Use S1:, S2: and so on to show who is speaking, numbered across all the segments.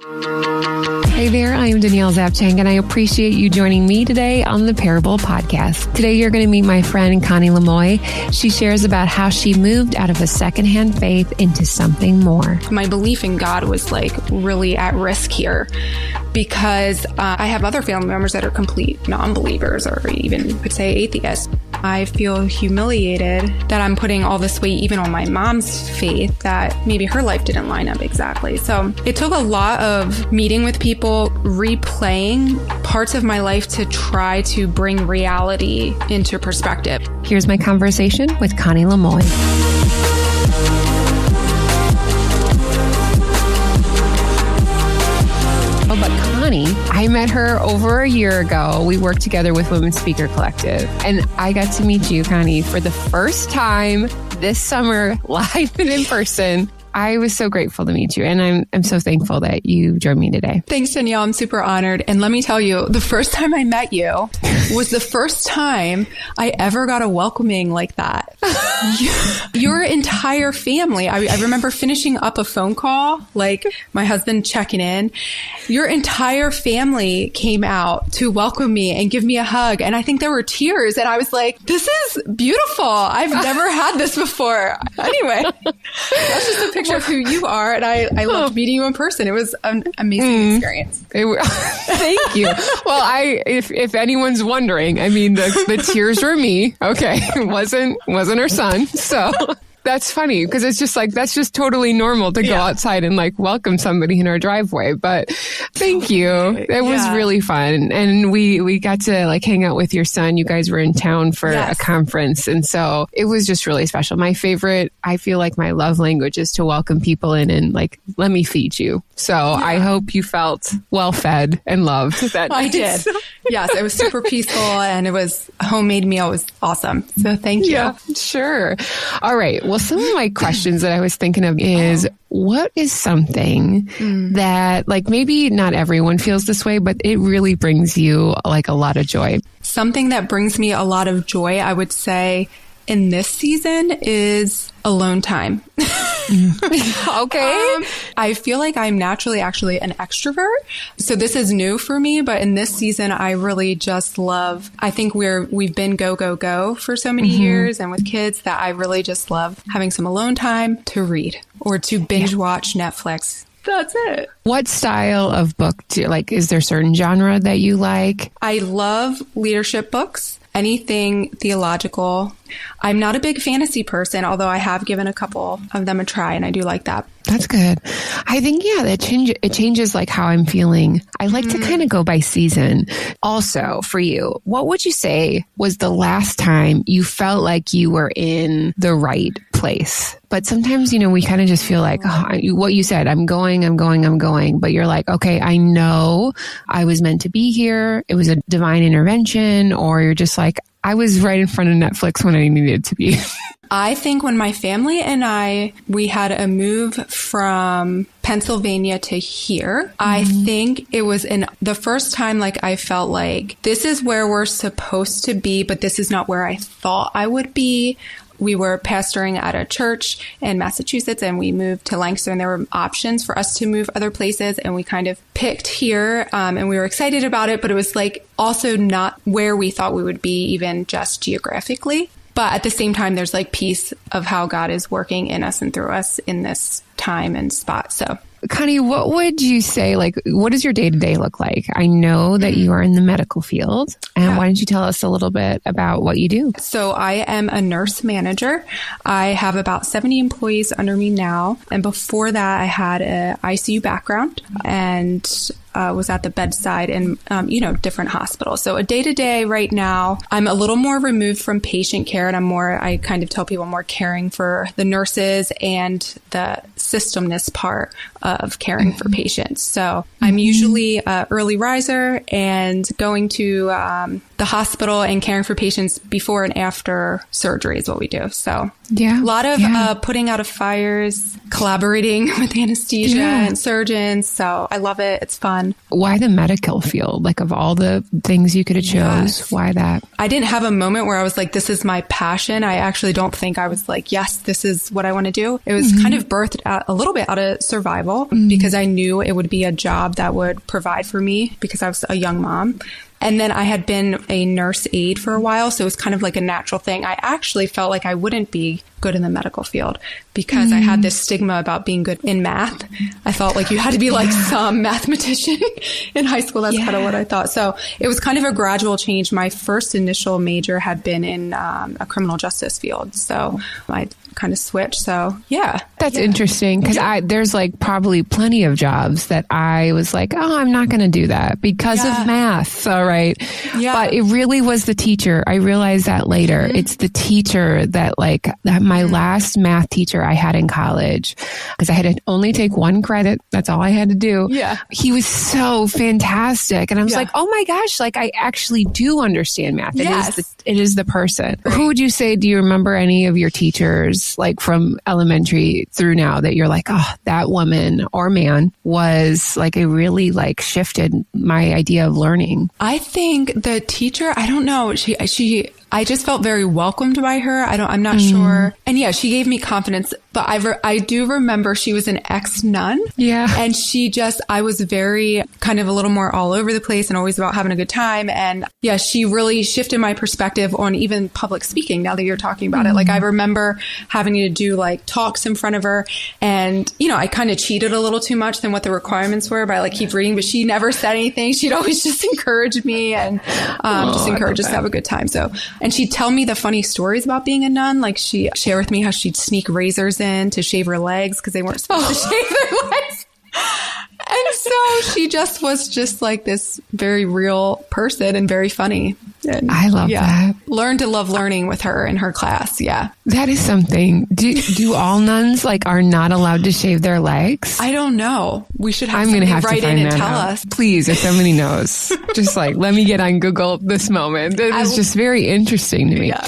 S1: Hey there, I am Danielle Zapchenk, and I appreciate you joining me today on the Parable Podcast. Today, you're going to meet my friend, Connie Lemois. She shares about how she moved out of a secondhand faith into something more.
S2: My belief in God was really at risk here because I have other family members that are complete non-believers or even could say atheists. I feel humiliated that I'm putting all this weight even on my mom's faith that maybe her life didn't line up exactly. So it took a lot of meeting with people, replaying parts of my life to try to bring reality into perspective.
S1: Here's my conversation with Connie Lemois. Oh, but Connie, I met her over a year ago. We worked together with Women's Speaker Collective, and I got to meet you, Connie, for the first time this summer, live and in person. I was so grateful to meet you, and I'm so thankful that you joined me today.
S2: Thanks, Danielle. I'm super honored. And let me tell you, the first time I met you was the first time I ever got a welcoming like that. Your entire family. I remember finishing up a phone call, like my husband checking in. Your entire family came out to welcome me and give me a hug. And I think there were tears. And I was like, this is beautiful. I've never had this before. Anyway, that's just a picture of who you are. And I loved meeting you in person. It was an amazing experience.
S1: Thank you. Well, if anyone's wondering, I mean, the tears were me. Okay. It wasn't her son. So that's funny because it's just that's just totally normal to go outside and welcome somebody in our driveway. But thank you. It was really fun. And we got to hang out with your son. You guys were in town for a conference. And so it was just really special. My favorite, I feel like my love language is to welcome people in and let me feed you. So I hope you felt well fed and loved that
S2: I did. Yes, it was super peaceful and it was a homemade meal. It was awesome. So thank you.
S1: Yeah, sure. All right. Well, some of my questions that I was thinking of is, what is something that maybe not everyone feels this way, but it really brings you a lot of joy?
S2: Something that brings me a lot of joy, I would say, in this season is alone time.
S1: Okay.
S2: I feel like I'm naturally actually an extrovert. So this is new for me, but in this season, I really just love, I think we've been go, go, go for so many years and with kids that I really just love having some alone time to read or to binge watch Netflix. That's it.
S1: What style of book do you like? Is there a certain genre that you like?
S2: I love leadership books. Anything theological. I'm not a big fantasy person, although I have given a couple of them a try, and I do like that.
S1: That's good. I think, it changes how I'm feeling. I like to kind of go by season. Also, for you, what would you say was the last time you felt like you were in the right place? But sometimes, we kind of just feel what you said, I'm going. But you're like, okay, I know I was meant to be here. It was a divine intervention. Or you're just I was right in front of Netflix when I needed to be.
S2: I think when my family and we had a move from Pennsylvania to here, I think it was the first time I felt this is where we're supposed to be, but this is not where I thought I would be. We were pastoring at a church in Massachusetts and we moved to Lancaster, and there were options for us to move other places. And we kind of picked here and we were excited about it, but it was also not where we thought we would be, even just geographically. But at the same time, there's peace of how God is working in us and through us in this time and spot. So
S1: Connie, what would you say, what does your day-to-day look like? I know that you are in the medical field. And why don't you tell us a little bit about what you do?
S2: So I am a nurse manager. I have about 70 employees under me now. And before that, I had an ICU background and was at the bedside in, different hospitals. So a day-to-day right now, I'm a little more removed from patient care, and I kind of tell people I'm more caring for the nurses and the systemness part of caring for patients. So I'm usually an early riser and going to the hospital and caring for patients before and after surgery is what we do. So a lot of putting out of fires, collaborating with anesthesia and surgeons. So I love it. It's fun.
S1: Why the medical field? Like of all the things you could have chose, why that?
S2: I didn't have a moment where I was like, this is my passion. I actually don't think I was like, yes, this is what I want to do. It was kind of birthed out a little bit out of survival because I knew it would be a job that would provide for me because I was a young mom. And then I had been a nurse aide for a while, so it was kind of like a natural thing. I actually felt like I wouldn't be good in the medical field because I had this stigma about being good in math. I felt like you had to be like some mathematician in high school. That's kind of what I thought. So it was kind of a gradual change. My first initial major had been in a criminal justice field. So I kind of switched. So
S1: That's interesting because there's like probably plenty of jobs that I was like, oh, I'm not going to do that because of math. All right. Yeah. But it really was the teacher. I realized that later. It's the teacher that my last math teacher I had in college, because I had to only take one credit. That's all I had to do. Yeah. He was so fantastic. And I was like, oh my gosh, like I actually do understand math. It is the person. Right. Who would you say, do you remember any of your teachers like from elementary through now that you're like, oh, that woman or man was like, it really like shifted my idea of learning?
S2: I think the teacher, I don't know. I just felt very welcomed by her. I'm not sure. And she gave me confidence, but I do remember she was an ex-nun. Yeah. And I was very kind of a little more all over the place and always about having a good time. And she really shifted my perspective on even public speaking now that you're talking about it. Like I remember having to do like talks in front of her and, I kind of cheated a little too much than what the requirements were by like keep reading, but she never said anything. She'd always just encourage me and just encourage us to have a good time. So, and she'd tell me the funny stories about being a nun. Like she'd share with me how she'd sneak razors in to shave her legs because they weren't supposed to shave their legs. And so she just was just like this very real person and very funny. And
S1: I love that.
S2: Learned to love learning with her in her class. Yeah.
S1: That is something. Do all nuns are not allowed to shave their legs?
S2: I don't know. We should have somebody write in and tell us.
S1: Please, if somebody knows, just like, let me get on Google this moment. It is just very interesting to me. Yeah.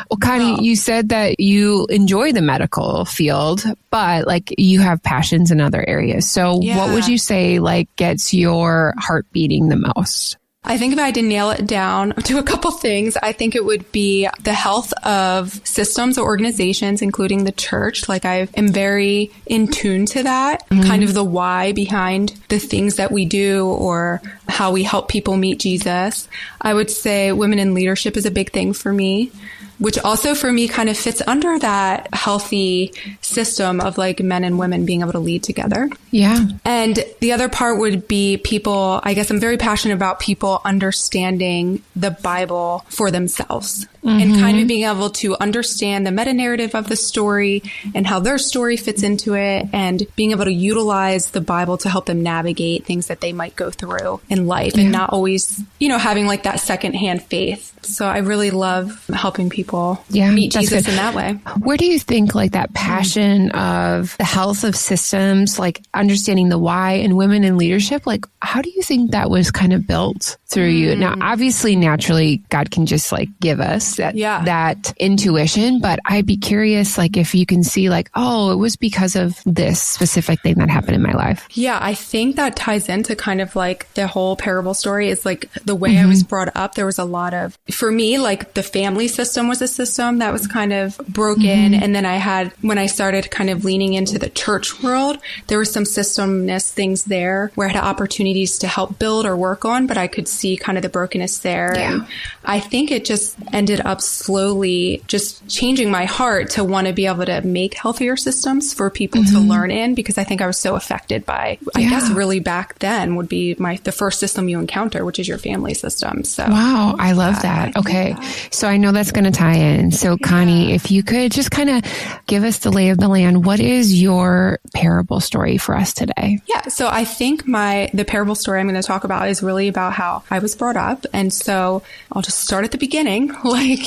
S1: Well, Connie, you said that you enjoy the medical field, but like you have passions in other areas. So what would you say like gets your heart beating the most?
S2: I think if I had to nail it down to a couple things, I think it would be the health of systems or organizations, including the church. Like I am very in tune to that, kind of the why behind the things that we do or how we help people meet Jesus. I would say women in leadership is a big thing for me, which also for me kind of fits under that healthy system of like men and women being able to lead together. Yeah. And the other part would be people, I guess I'm very passionate about people understanding the Bible for themselves and kind of being able to understand the meta narrative of the story and how their story fits into it and being able to utilize the Bible to help them navigate things that they might go through in life and not always, having like that secondhand faith. So I really love helping people meet Jesus in that way.
S1: Where do you think like that passion of the health of systems, like understanding the why and women in leadership, like how do you think that was kind of built through you? Now, obviously, naturally, God can just like give us that intuition, but I'd be curious, like if you can see like, oh, it was because of this specific thing that happened in my life.
S2: Yeah, I think that ties into kind of like the whole parable story is like the way I was brought up. There was a lot of, for me, like the family system was a system that was kind of broken. And then when I started kind of leaning into the church world, there was some systemness things there where I had opportunities to help build or work on, but I could see kind of the brokenness there. Yeah. And I think it just ended up slowly just changing my heart to want to be able to make healthier systems for people to learn in, because I think I was so affected by, I guess really back then would be the first system you encounter, which is your family system. So
S1: wow, I love that. Okay. So I know that's going to tie in. So Connie, if you could just kind of give us the lay of the land, what is your parable story for us today?
S2: Yeah. So I think the parable story I'm going to talk about is really about how I was brought up. And so I'll just start at the beginning. Like,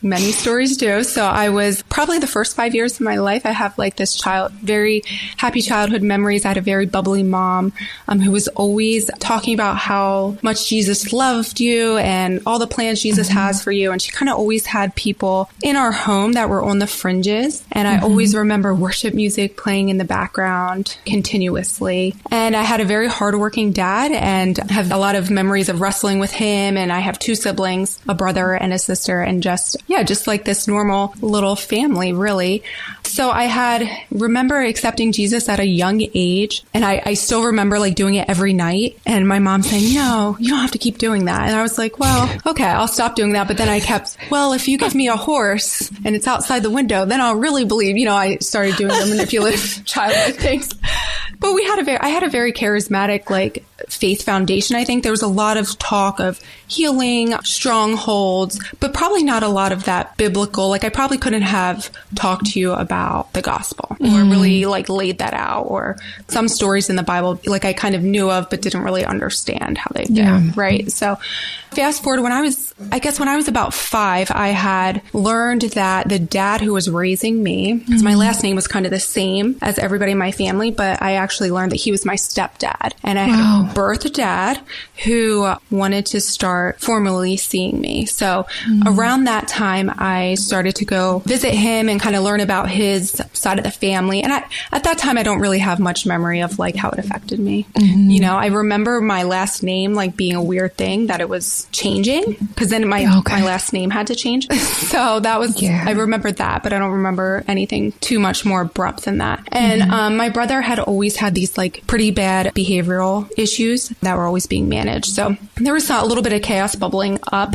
S2: many stories do. So I was probably the first 5 years of my life, I have like this very happy childhood memories. I had a very bubbly mom who was always talking about how much Jesus loved you and all the plans Jesus has for you. And she kind of always had people in our home that were on the fringes. And I always remember worship music playing in the background continuously. And I had a very hardworking dad and have a lot of memories of wrestling with him. And I have 2 siblings, a brother and a sister, and just like this normal little family, really. So I remember accepting Jesus at a young age. And I still remember like doing it every night. And my mom saying, no, you don't have to keep doing that. And I was like, well, okay, I'll stop doing that. But then I kept, well, if you give me a horse and it's outside the window, then I'll really believe, I started doing the manipulative childlike things. But I had a very charismatic, like, faith foundation. I think there was a lot of talk of healing, strongholds, but probably not a lot of that biblical. Like, I probably couldn't have talked to you about the gospel or really like laid that out, or some stories in the Bible, like I kind of knew of, but didn't really understand how they fit. Right. So fast forward when I was about 5, I had learned that the dad who was raising me, because my last name was kind of the same as everybody in my family, but I actually learned that he was my stepdad. And I had a birth dad who wanted to start formally seeing me. So around that time, I started to go visit him and kind of learn about his side of the family. And at that time, I don't really have much memory of like how it affected me. I remember my last name like being a weird thing, that it was changing, because then my last name had to change. So that was, I remember that, but I don't remember anything too much more abrupt than that. And my brother had always had these like pretty bad behavioral issues that were always being managed. So there was a little bit of chaos bubbling up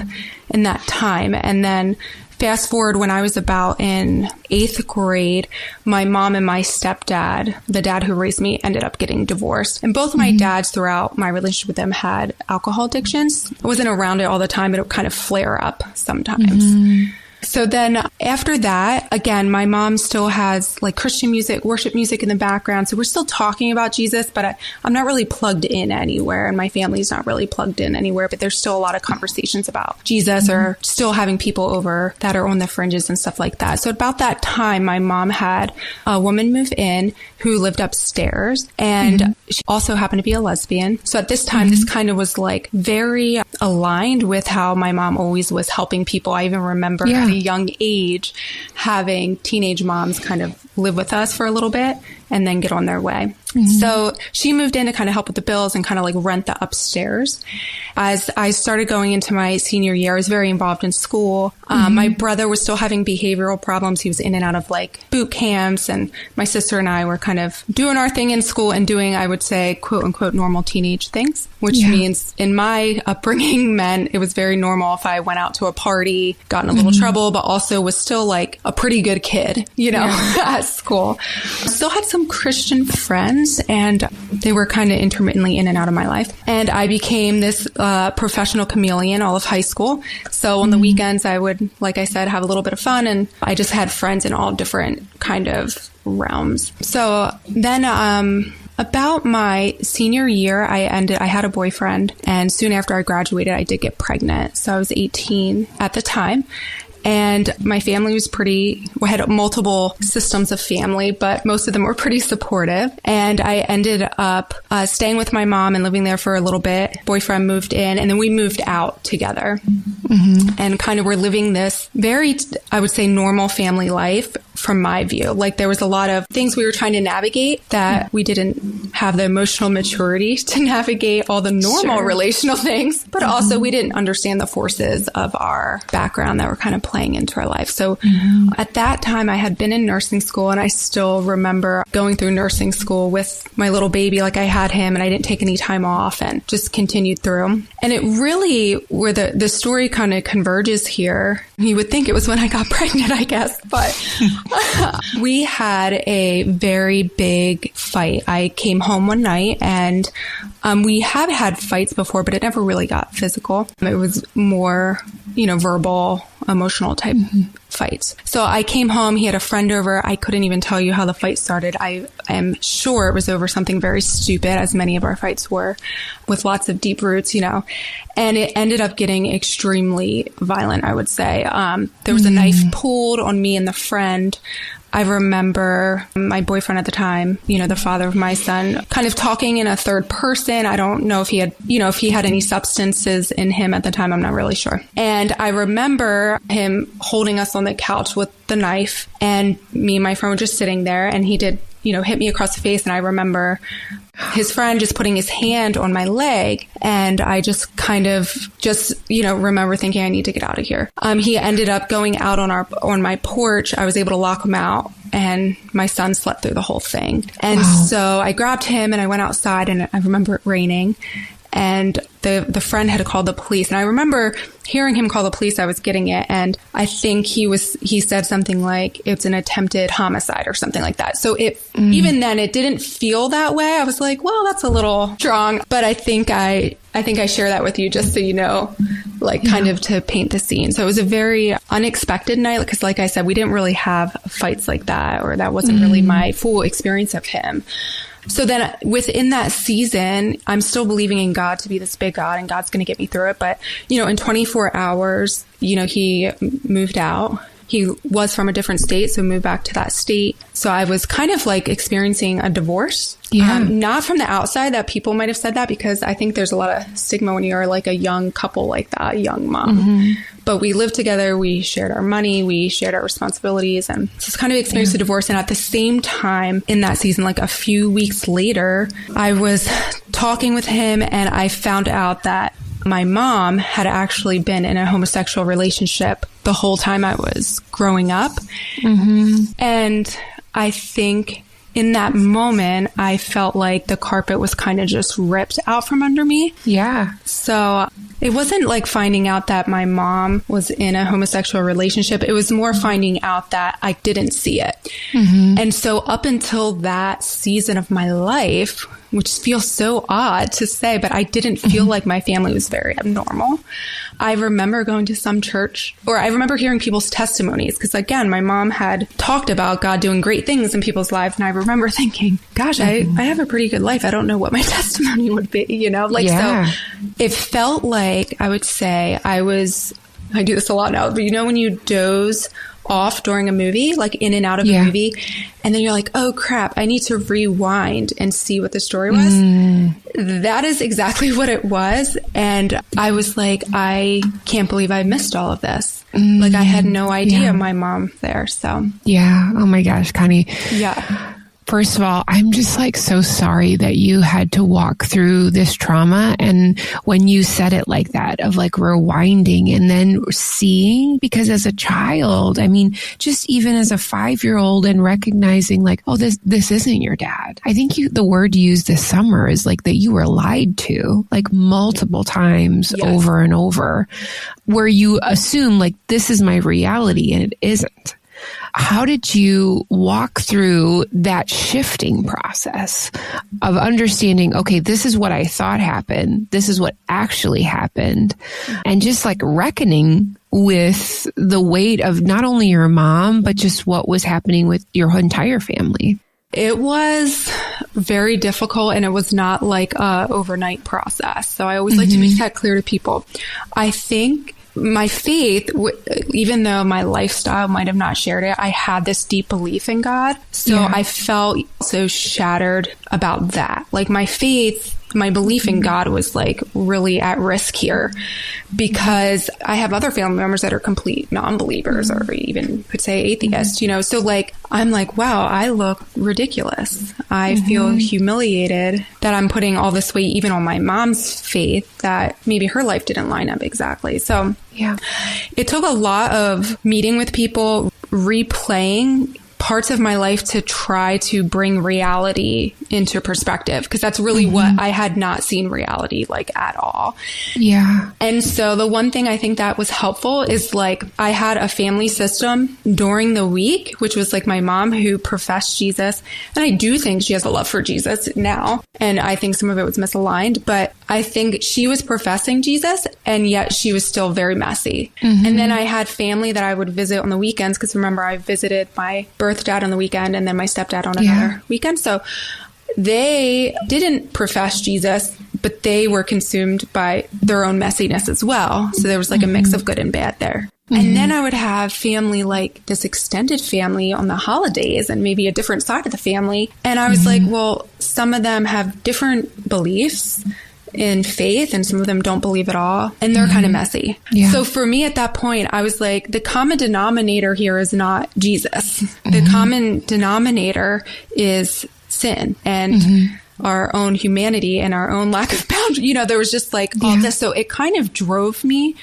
S2: in that time. And then fast forward when I was about in 8th grade, my mom and my stepdad, the dad who raised me, ended up getting divorced. And both of my dads throughout my relationship with them had alcohol addictions. I wasn't around it all the time, but it would kind of flare up sometimes. So then after that, again, my mom still has like Christian music, worship music in the background. So we're still talking about Jesus, but I'm not really plugged in anywhere, and my family's not really plugged in anywhere, but there's still a lot of conversations about Jesus, or still having people over that are on the fringes and stuff like that. So about that time, my mom had a woman move in who lived upstairs, and she also happened to be a lesbian. So at this time, this kind of was like very aligned with how my mom always was helping people. I even remember at a young age having teenage moms kind of live with us for a little bit and then get on their way. So she moved in to kind of help with the bills and kind of like rent the upstairs. As I started going into my senior year, I was very involved in school. My brother was still having behavioral problems. He was in and out of like boot camps, and my sister and I were kind of doing our thing in school and doing, I would say, quote unquote, normal teenage things, which means in my upbringing meant it was very normal if I went out to a party, got in a little trouble, but also was still like a pretty good kid, at school. Still had some Christian friends, and they were kind of intermittently in and out of my life. And I became this professional chameleon all of high school. So on the weekends, I would, like I said, have a little bit of fun, and I just had friends in all different kind of realms. So then about my senior year, I had a boyfriend, and soon after I graduated, I did get pregnant. So I was 18 at the time. And my family was we had multiple systems of family, but most of them were pretty supportive. And I ended up staying with my mom and living there for a little bit. Boyfriend moved in, and then we moved out together. And kind of were living this very, I would say, normal family life from my view. Like, there was a lot of things we were trying to navigate that we didn't have the emotional maturity to navigate all the normal relational things, but also we didn't understand the forces of our background that were kind of playing into our life. So at that time, I had been in nursing school, and I still remember going through nursing school with my little baby. Like, I had him, and I didn't take any time off and just continued through. And it really, where the story kind of converges here, you would think it was when I got pregnant, I guess, but we had a very big fight. I came home one night, and we have had fights before, but it never really got physical. It was more, verbal emotional type fights. So I came home, he had a friend over. I couldn't even tell you how the fight started. I am sure it was over something very stupid, as many of our fights were, with lots of deep roots, you know, and it ended up getting extremely violent, I would say. There was a knife pulled on me and the friend. I remember my boyfriend at the time, you know, the father of my son, kind of talking in a third person. I don't know if he had, you know, if he had any substances in him at the time. I'm not really sure. And I remember him holding us on the couch with the knife, and me and my friend were just sitting there, and he did, you know, hit me across the face. And I remember his friend just putting his hand on my leg, and I just kind of you know, remember thinking I need to get out of here. He ended up going out on my porch. I was able to lock him out, and my son slept through the whole thing. And so I grabbed him and I went outside, and I remember it raining, and the friend had called the police. And I remember hearing him call the police. I was getting it. And I think he said something like, it's an attempted homicide or something like that. So even then it didn't feel that way. I was like, well, that's a little strong, but I think I share that with you just so you know, like kind of to paint the scene. So it was a very unexpected night because, like I said, we didn't really have fights like that, or that wasn't really my full experience of him. So then within that season, I'm still believing in God to be this big God, and God's going to get me through it. But, you know, in 24 hours, you know, he moved out. He was from a different state, so moved back to that state. So I was kind of like experiencing a divorce. Yeah. Not from the outside that people might have said that, because I think there's a lot of stigma when you're like a young couple like that, a young mom. But we lived together, we shared our money, we shared our responsibilities, and just kind of experienced a divorce. And at the same time in that season, like a few weeks later, I was talking with him, and I found out that my mom had actually been in a homosexual relationship the whole time I was growing up. And I think in that moment, I felt like the carpet was kind of just ripped out from under me. Yeah. So it wasn't like finding out that my mom was in a homosexual relationship. It was more finding out that I didn't see it. And so up until that season of my life, which feels so odd to say, but I didn't feel like my family was very abnormal. I remember going to some church, or I remember hearing people's testimonies, because again, my mom had talked about God doing great things in people's lives. And I remember thinking, gosh, I have a pretty good life. I don't know what my testimony would be, you know, like, so it felt like, I would say I do this a lot now, but you know, when you doze off during a movie, like in and out of a movie, and then you're like, oh crap, I need to rewind and see what the story was. That is exactly what it was. And I was like, I can't believe I missed all of this. Like I had no idea my mom there. So
S1: oh my gosh, Connie. First of all, I'm just like so sorry that you had to walk through this trauma. And when you said it like that, of like rewinding and then seeing, because as a child, I mean, just even as a 5-year-old and recognizing like, oh, this isn't your dad. I think the word you used this summer is like that you were lied to like multiple times over and over, where you assume like this is my reality and it isn't. How did you walk through that shifting process of understanding, okay, this is what I thought happened, this is what actually happened, and just like reckoning with the weight of not only your mom, but just what was happening with your entire family?
S2: It was very difficult, and it was not like a overnight process. So I always like to make that clear to people. I think my faith, even though my lifestyle might have not shared it, I had this deep belief in God. So I felt so shattered about that. Like my faith, my belief in God was like really at risk here, because I have other family members that are complete non-believers, or even could say atheists, you know? So like, I'm like, wow, I look ridiculous. I feel humiliated that I'm putting all this weight even on my mom's faith, that maybe her life didn't line up exactly. So it took a lot of meeting with people, replaying parts of my life to try to bring reality into perspective, because that's really what I had not seen reality like at all.
S1: Yeah.
S2: And so the one thing I think that was helpful is like I had a family system during the week, which was like my mom who professed Jesus. And I do think she has a love for Jesus now. And I think some of it was misaligned, but I think she was professing Jesus and yet she was still very messy. And then I had family that I would visit on the weekends, because remember, I visited my birth dad on the weekend and then my stepdad on another weekend. So they didn't profess Jesus, but they were consumed by their own messiness as well. So there was like a mix of good and bad there. And then I would have family, like this extended family on the holidays and maybe a different side of the family. And I was like, well, some of them have different beliefs in faith and some of them don't believe at all. And they're kind of messy. Yeah. So for me at that point, I was like, the common denominator here is not Jesus. The common denominator is sin and our own humanity and our own lack of boundary. You know, there was just like all this. So it kind of drove me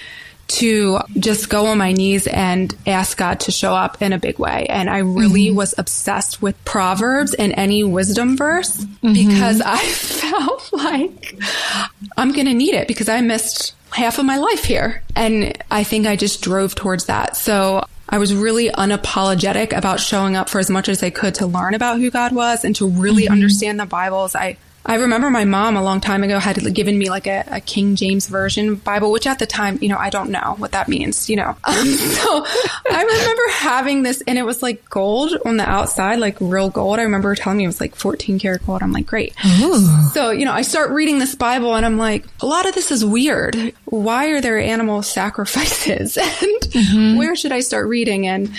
S2: to just go on my knees and ask God to show up in a big way. And I really was obsessed with Proverbs and any wisdom verse because I felt like I'm going to need it because I missed half of my life here. And I think I just drove towards that. So I was really unapologetic about showing up for as much as I could to learn about who God was and to really understand the Bibles. I remember my mom a long time ago had given me like a King James Version Bible, which at the time, you know, I don't know what that means, you know. So I remember having this and it was like gold on the outside, like real gold. I remember her telling me it was like 14 karat gold. I'm like, great. Ooh. So, you know, I start reading this Bible and I'm like, a lot of this is weird. Why are there animal sacrifices? And where should I start reading? And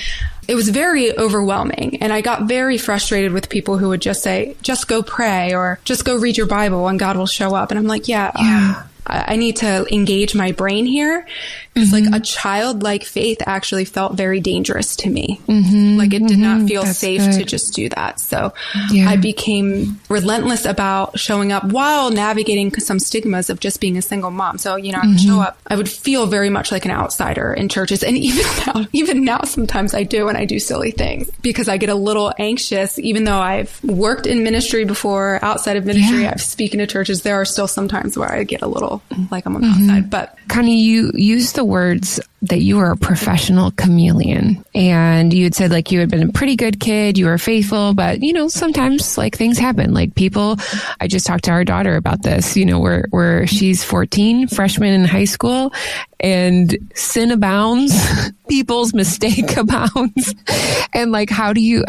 S2: it was very overwhelming. And I got very frustrated with people who would just say, just go pray or just go read your Bible and God will show up. And I'm like, I need to engage my brain here. Because like a childlike faith actually felt very dangerous to me. Like it did not feel safe to just do that. So I became relentless about showing up while navigating some stigmas of just being a single mom. So, you know, I would show up, I would feel very much like an outsider in churches. And even now, sometimes I do, and I do silly things because I get a little anxious, even though I've worked in ministry before, outside of ministry, I've spoken to churches. There are still some times where I get a little like I'm on the outside, but
S1: Connie, you used the words that you were a professional chameleon, and you had said like you had been a pretty good kid, you were faithful, but you know, sometimes like things happen. Like people, I just talked to our daughter about this, you know, where she's 14, freshman in high school, and sin abounds, people's mistake abounds. And like, how do you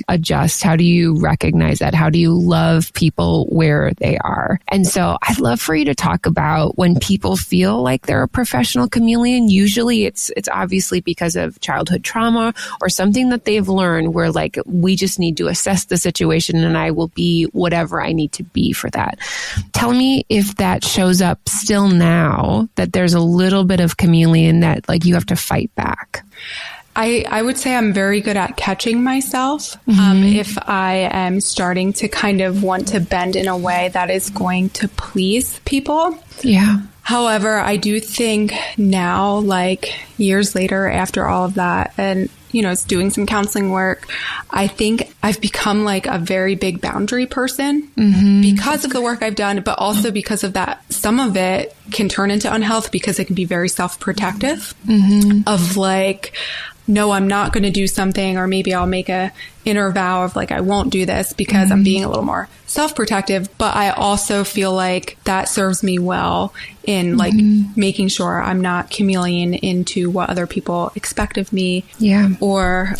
S1: adjust? How do you recognize that? How do you love people where they are? And so I'd love for you to talk about when people feel like they're a professional chameleon. Usually it's obviously because of childhood trauma or something that they've learned where like, we just need to assess the situation and I will be whatever I need to be for that. Tell me if that shows up still now, that there's a little bit of chameleon that like you have to fight back.
S2: I would say I'm very good at catching myself if I am starting to kind of want to bend in a way that is going to please people. Yeah. However, I do think now, like years later after all of that, and you know, it's doing some counseling work, I think I've become like a very big boundary person because of the work I've done, but also because of that. Some of it can turn into unhealth because it can be very self-protective of like, no, I'm not going to do something, or maybe I'll make a inner vow of like, I won't do this because I'm being a little more self-protective. But I also feel like that serves me well in like making sure I'm not chameleon into what other people expect of me or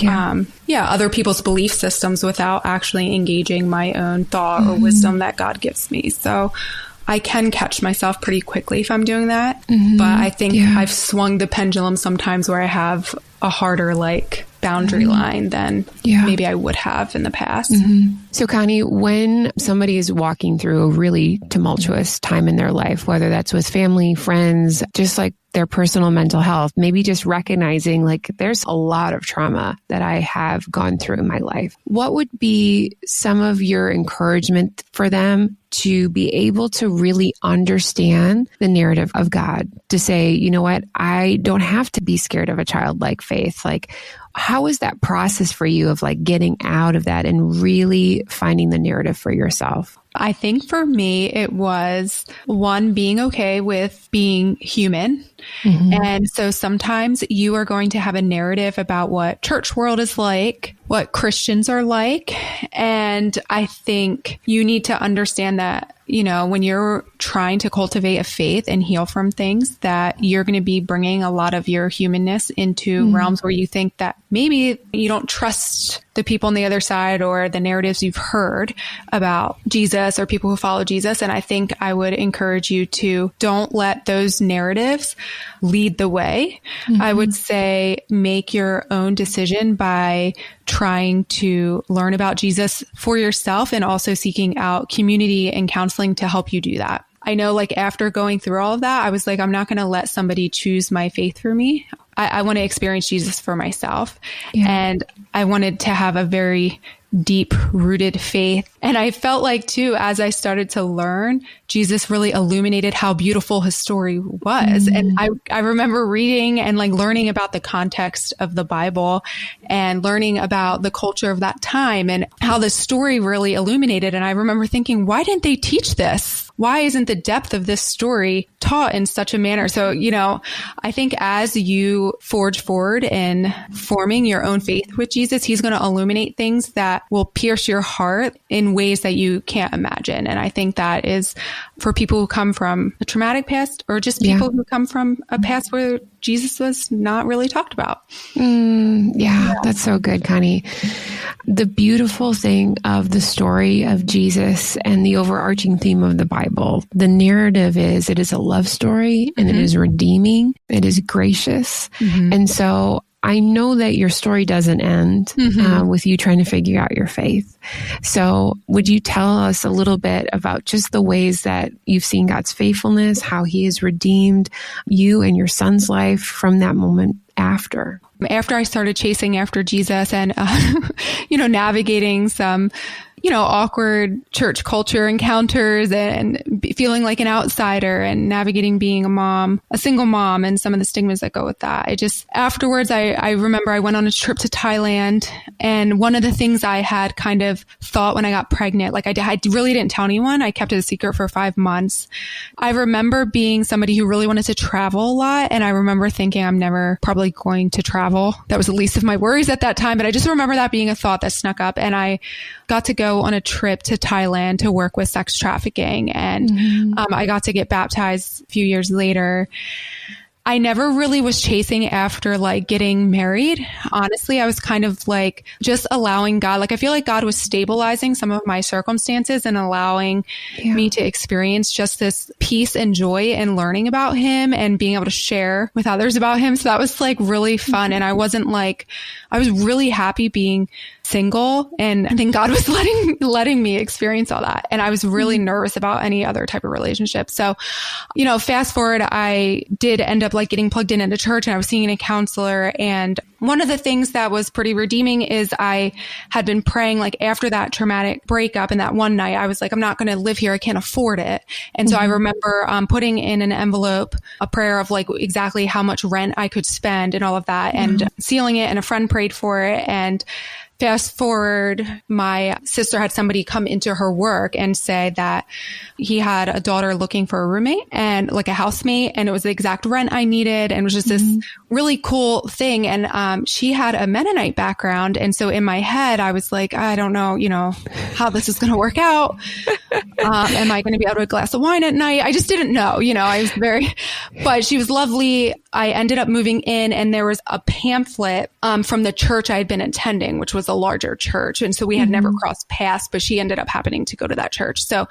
S2: other people's belief systems without actually engaging my own thought or wisdom that God gives me. So I can catch myself pretty quickly if I'm doing that. But I think I've swung the pendulum sometimes where I have a harder like boundary line than maybe I would have in the past.
S1: So Connie, when somebody is walking through a really tumultuous time in their life, whether that's with family, friends, just like their personal mental health, maybe just recognizing like there's a lot of trauma that I have gone through in my life. What would be some of your encouragement for them to be able to really understand the narrative of God, to say, you know what, I don't have to be scared of a childlike faith. Like, how is that process for you of like getting out of that and really finding the narrative for yourself?
S2: I think for me, it was one, being okay with being human. Mm-hmm. And so sometimes you are going to have a narrative about what church world is like, what Christians are like. And I think you need to understand that, you know, when you're trying to cultivate a faith and heal from things, that you're going to be bringing a lot of your humanness into realms where you think that maybe you don't trust the people on the other side or the narratives you've heard about Jesus or people who follow Jesus. And I think I would encourage you to don't let those narratives lead the way. Mm-hmm. I would say make your own decision by trying to learn about Jesus for yourself and also seeking out community and counseling to help you do that. I know, like, after going through all of that, I was like, I'm not going to let somebody choose my faith for me. I want to experience Jesus for myself. Yeah. And I wanted to have a very deep rooted faith. And I felt like too, as I started to learn, Jesus really illuminated how beautiful his story was. And I remember reading and like learning about the context of the Bible and learning about the culture of that time and how the story really illuminated. And I remember thinking, why didn't they teach this? Why isn't the depth of this story taught in such a manner? So, you know, I think as you forge forward in forming your own faith with Jesus, he's going to illuminate things that will pierce your heart in ways that you can't imagine. And I think that is for people who come from a traumatic past or just people who come from a past where Jesus was not really talked about.
S1: That's so good, Connie. The beautiful thing of the story of Jesus and the overarching theme of the Bible, the narrative is it is a love story and it is redeeming. It is gracious. And so I know that your story doesn't end with you trying to figure out your faith. So would you tell us a little bit about just the ways that you've seen God's faithfulness, how he has redeemed you and your son's life from that moment after?
S2: After I started chasing after Jesus and, navigating some, awkward church culture encounters and feeling like an outsider and navigating being a mom, a single mom, and some of the stigmas that go with that. Afterwards, I remember I went on a trip to Thailand. And one of the things I had kind of thought when I got pregnant, like I really didn't tell anyone. I kept it a secret for 5 months. I remember being somebody who really wanted to travel a lot. And I remember thinking I'm never probably going to travel. That was the least of my worries at that time. But I just remember that being a thought that snuck up. And I got to go on a trip to Thailand to work with sex trafficking. And I got to get baptized a few years later. I never really was chasing after like getting married. Honestly, I was kind of like just allowing God, like I feel like God was stabilizing some of my circumstances and allowing me to experience just this peace and joy in learning about him and being able to share with others about him. So that was like really fun. And I was really happy being single. And I think God was letting me experience all that. And I was really nervous about any other type of relationship. So, fast forward, I did end up like getting plugged into church and I was seeing a counselor. And one of the things that was pretty redeeming is I had been praying like after that traumatic breakup and that one night I was like, I'm not going to live here. I can't afford it. And so I remember putting in an envelope a prayer of like exactly how much rent I could spend and all of that and sealing it. And a friend prayed for it. And fast forward, my sister had somebody come into her work and say that he had a daughter looking for a roommate and like a housemate, and it was the exact rent I needed. And it was just this really cool thing. And she had a Mennonite background. And so in my head, I was like, I don't know, how this is going to work out. Am I going to be able to have a glass of wine at night? I just didn't know, but she was lovely. I ended up moving in, and there was a pamphlet from the church I had been attending, which was a larger church. And so we had never crossed paths, but she ended up happening to go to that church. So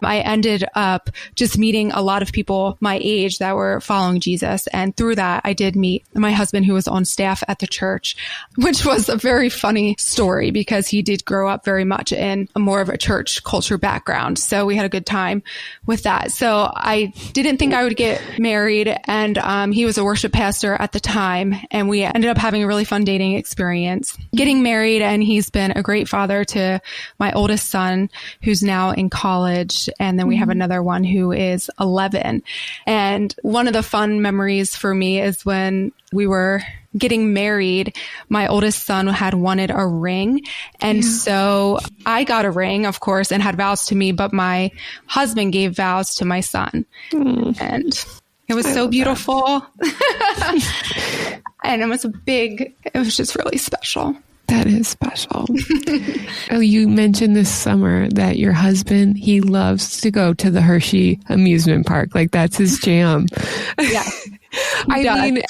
S2: I ended up just meeting a lot of people my age that were following Jesus. And through that, I did meet my husband, who was on staff at the church, which was a very funny story because he did grow up very much in more of a church culture background. So we had a good time with that. So I didn't think I would get married, and he was a worship pastor at the time, and we ended up having a really fun dating experience, getting married, and he's been a great father to my oldest son, who's now in college, and then we have another one who is 11. And one of the fun memories for me is when we were getting married, my oldest son had wanted a ring. And so I got a ring, of course, and had vows to me, but my husband gave vows to my son. And it was so beautiful. And it was just really special.
S1: That is special. Oh, you mentioned this summer that your husband, he loves to go to the Hershey amusement park. Like, that's his jam.
S2: Yeah.
S1: I mean,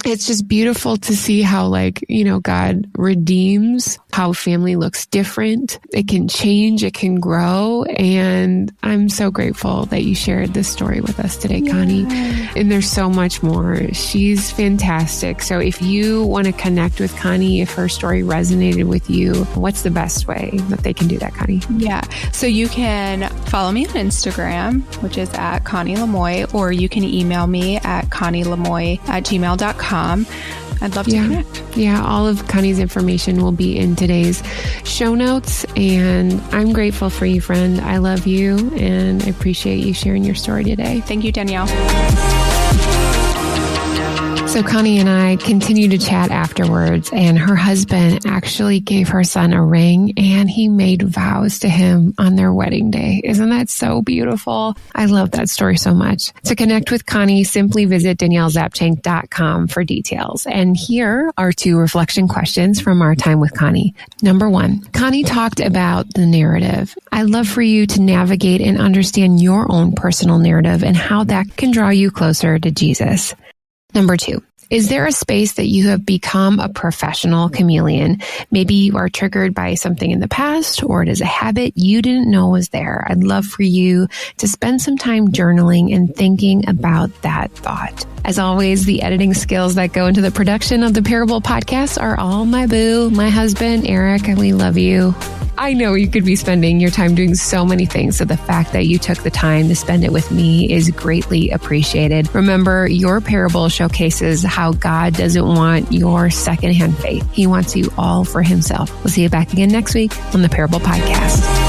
S1: it's just beautiful to see how, like, you know, God redeems, how family looks different. It can change, it can grow. And I'm so grateful that you shared this story with us today, Connie. And there's so much more. She's fantastic. So if you want to connect with Connie, if her story resonated with you, what's the best way that they can do that, Connie?
S2: Yeah. So you can follow me on Instagram, which is at Connie Lemois, or you can email me at connielemois@gmail.com. I'd love to connect.
S1: Yeah, all of Connie's information will be in today's show notes. And I'm grateful for you, friend. I love you, and I appreciate you sharing your story today.
S2: Thank you, Danielle.
S1: So Connie and I continued to chat afterwards, and her husband actually gave her son a ring, and he made vows to him on their wedding day. Isn't that so beautiful? I love that story so much. To connect with Connie, simply visit DanielleZapchenk.com for details. And here are 2 reflection questions from our time with Connie. Number 1, Connie talked about the narrative. I'd love for you to navigate and understand your own personal narrative and how that can draw you closer to Jesus. Number 2, is there a space that you have become a professional chameleon? Maybe you are triggered by something in the past, or it is a habit you didn't know was there. I'd love for you to spend some time journaling and thinking about that thought. As always, the editing skills that go into the production of the Parable podcast are all my boo, my husband, Eric, and we love you. I know you could be spending your time doing so many things, so the fact that you took the time to spend it with me is greatly appreciated. Remember, your parable showcases how God doesn't want your secondhand faith. He wants you all for himself. We'll see you back again next week on the Parable Podcast.